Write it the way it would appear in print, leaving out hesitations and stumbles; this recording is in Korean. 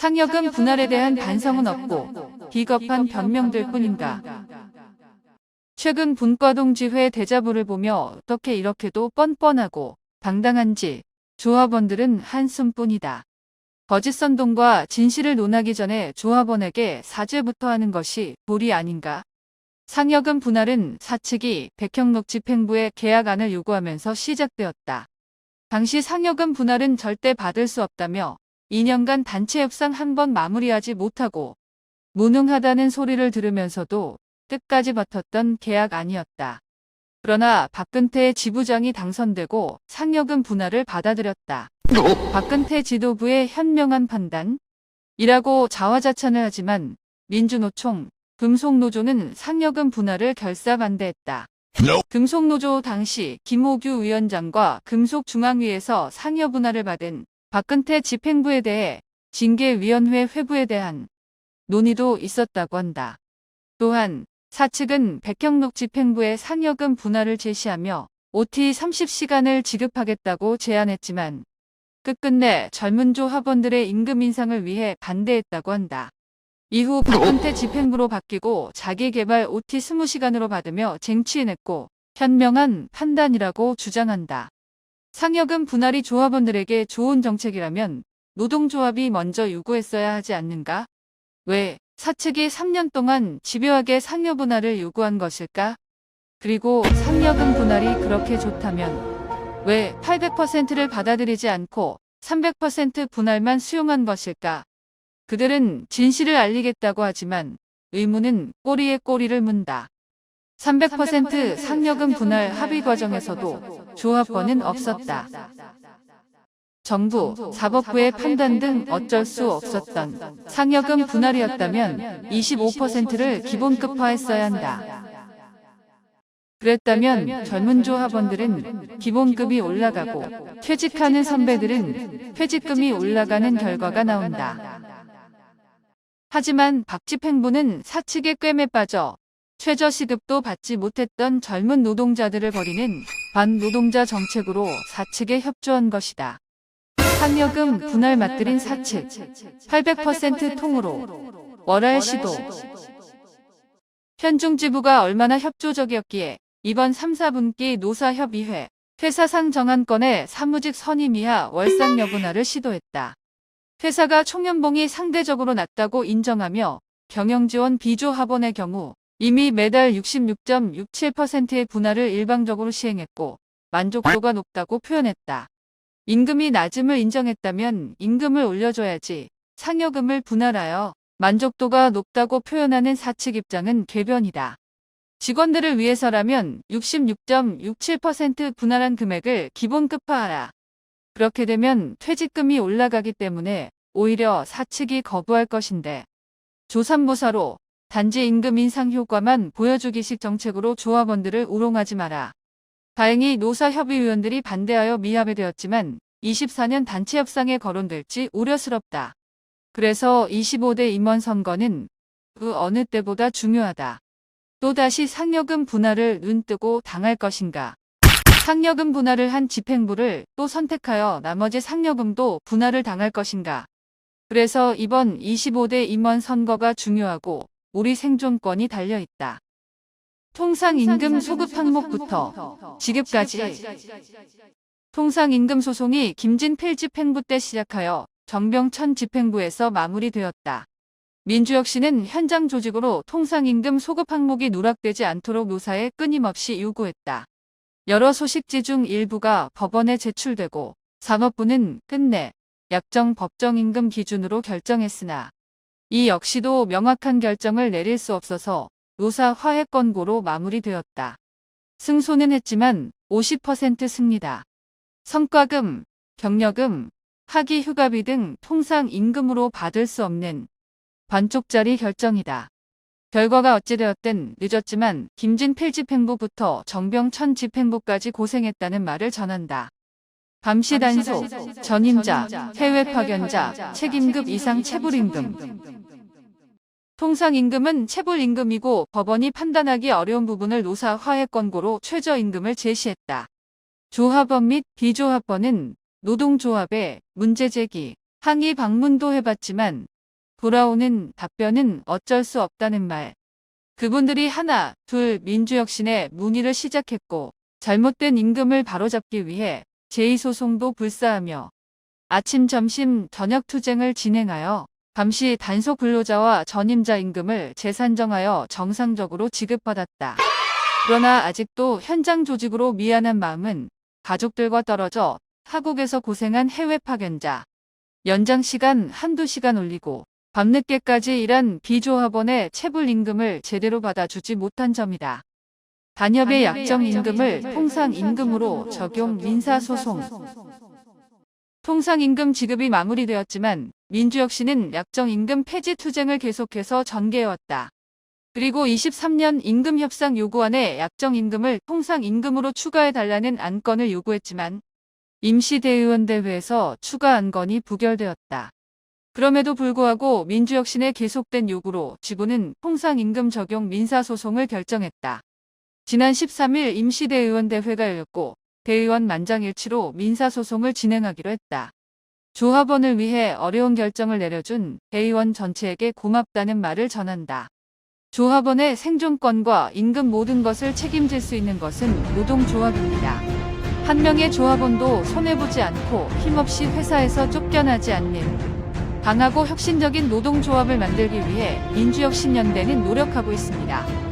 상여금 분할에 대한 반성은 없고 비겁한 변명들 뿐인가. 최근 분과동지회 대자보를 보며 어떻게 이렇게도 뻔뻔하고 당당한지 조합원들은 한숨뿐이다. 거짓 선동과 진실을 논하기 전에 조합원에게 사죄부터 하는 것이 도리 아닌가. 상여금 분할은 사측이 백형록 집행부에 계약안을 요구하면서 시작되었다. 당시 상여금 분할은 절대 받을 수 없다며 2년간 단체 협상 한 번 마무리하지 못하고 무능하다는 소리를 들으면서도 끝까지 버텼던 계약안이었다. 그러나 박근태 지부장이 당선되고 상여금 분할을 받아들였다. 박근태 지도부의 현명한 판단이라고 자화자찬을 하지만 민주노총, 금속노조는 상여금 분할을 결사반대했다. 금속노조 당시 김호규 위원장과 금속중앙위에서 상여 분할을 받은 박근태 집행부에 대해 징계위원회 회부에 대한 논의도 있었다고 한다. 또한 사측은 백형록 집행부에 상여금 분할을 제시하며 OT 30시간을 지급하겠다고 제안했지만 끝끝내 젊은 조합원들의 임금 인상을 위해 반대했다고 한다. 이후 박근태 집행부로 바뀌고 자기개발 OT 20시간으로 받으며 쟁취해냈고 현명한 판단이라고 주장한다. 상여금 분할이 조합원들에게 좋은 정책이라면 노동조합이 먼저 요구했어야 하지 않는가? 왜 사측이 3년 동안 집요하게 상여 분할을 요구한 것일까? 그리고 상여금 분할이 그렇게 좋다면 왜 800%를 받아들이지 않고 300% 분할만 수용한 것일까? 그들은 진실을 알리겠다고 하지만 의문은 꼬리에 꼬리를 문다. 300% 상여금 분할 합의 과정에서도 조합원은 없었다. 정부, 사법부의 판단 등 어쩔 수 없었던 상여금 분할이었다면 25%를 기본급화했어야 한다. 그랬다면 젊은 조합원들은 기본급이 올라가고 퇴직하는 선배들은 퇴직금이 올라가는 결과가 나온다. 하지만 박 집행부는 사측의 꿰매 빠져 최저시급도 받지 못했던 젊은 노동자들을 버리는 반노동자 정책으로 사측에 협조한 것이다. 상여금 분할 맞들인 사측 800% 통으로 월할 시도. 현중지부가 얼마나 협조적이었기에 이번 3, 4분기 노사협의회 회사상 정안건의 사무직 선임 이하 월상 여분할을 시도했다. 회사가 총연봉이 상대적으로 낮다고 인정하며 경영지원 비조합원의 경우 이미 매달 66.67%의 분할을 일방적으로 시행했고 만족도가 높다고 표현했다. 임금이 낮음을 인정했다면 임금을 올려줘야지 상여금을 분할하여 만족도가 높다고 표현하는 사측 입장은 궤변이다. 직원들을 위해서라면 66.67% 분할한 금액을 기본급화하라. 그렇게 되면 퇴직금이 올라가기 때문에 오히려 사측이 거부할 것인데 조삼모사로 단지 임금 인상 효과만 보여주기식 정책으로 조합원들을 우롱하지 마라. 다행히 노사협의위원들이 반대하여 미합에 되었지만 24년 단체 협상에 거론될지 우려스럽다. 그래서 25대 임원 선거는 그 어느 때보다 중요하다. 또다시 상여금 분할을 눈뜨고 당할 것인가. 상여금 분할을 한 집행부를 또 선택하여 나머지 상여금도 분할을 당할 것인가. 그래서 이번 25대 임원 선거가 중요하고 우리 생존권이 달려있다. 통상임금 소급 항목부터 지급까지. 통상임금 소송이 김진필 집행부 때 시작하여 정병천 집행부에서 마무리되었다. 민주혁신은 현장 조직으로 통상임금 소급 항목이 누락되지 않도록 노사에 끊임없이 요구했다. 여러 소식지 중 일부가 법원에 제출되고 사법부는 끝내 약정 법정임금 기준으로 결정했으나 이 역시도 명확한 결정을 내릴 수 없어서 노사 화해 권고로 마무리되었다. 승소는 했지만 50% 승리다. 성과금, 격려금, 하기 휴가비 등 통상 임금으로 받을 수 없는 반쪽짜리 결정이다. 결과가 어찌되었든 늦었지만 김진필 집행부부터 정병천 집행부까지 고생했다는 말을 전한다. 감시 단속, 전임자, 해외 파견자, 책임급 이상 체불임금. 통상임금은 체불임금이고 법원이 판단하기 어려운 부분을 노사 화해 권고로 최저임금을 제시했다. 조합원 및 비조합원은 노동조합에 문제 제기, 항의 방문도 해봤지만 돌아오는 답변은 어쩔 수 없다는 말. 그분들이 하나, 둘 민주혁신의 문의를 시작했고 잘못된 임금을 바로잡기 위해 제2소송도 불사하며 아침, 점심, 저녁 투쟁을 진행하여 감시 단속 근로자와 전임자 임금을 재산정하여 정상적으로 지급받았다. 그러나 아직도 현장 조직으로 미안한 마음은 가족들과 떨어져 타국에서 고생한 해외 파견자, 연장 시간 한두 시간 올리고 밤늦게까지 일한 비조합원의 체불 임금을 제대로 받아주지 못한 점이다. 단협의 약정 임금을 통상 임금으로 적용 민사소송. 통상 임금 지급이 마무리되었지만 민주혁신은 약정 임금 폐지 투쟁을 계속해서 전개해왔다. 그리고 23년 임금협상 요구안에 약정 임금을 통상 임금으로 추가해달라는 안건을 요구했지만 임시대의원대회에서 추가 안건이 부결되었다. 그럼에도 불구하고 민주혁신의 계속된 요구로 지부는 통상임금 적용 민사소송을 결정했다. 지난 13일 임시대의원대회가 열렸고 대의원 만장일치로 민사소송을 진행하기로 했다. 조합원을 위해 어려운 결정을 내려준 대의원 전체에게 고맙다는 말을 전한다. 조합원의 생존권과 임금 모든 것을 책임질 수 있는 것은 노동조합입니다. 한 명의 조합원도 손해보지 않고 힘없이 회사에서 쫓겨나지 않는 강하고 혁신적인 노동조합을 만들기 위해 민주혁신연대는 노력하고 있습니다.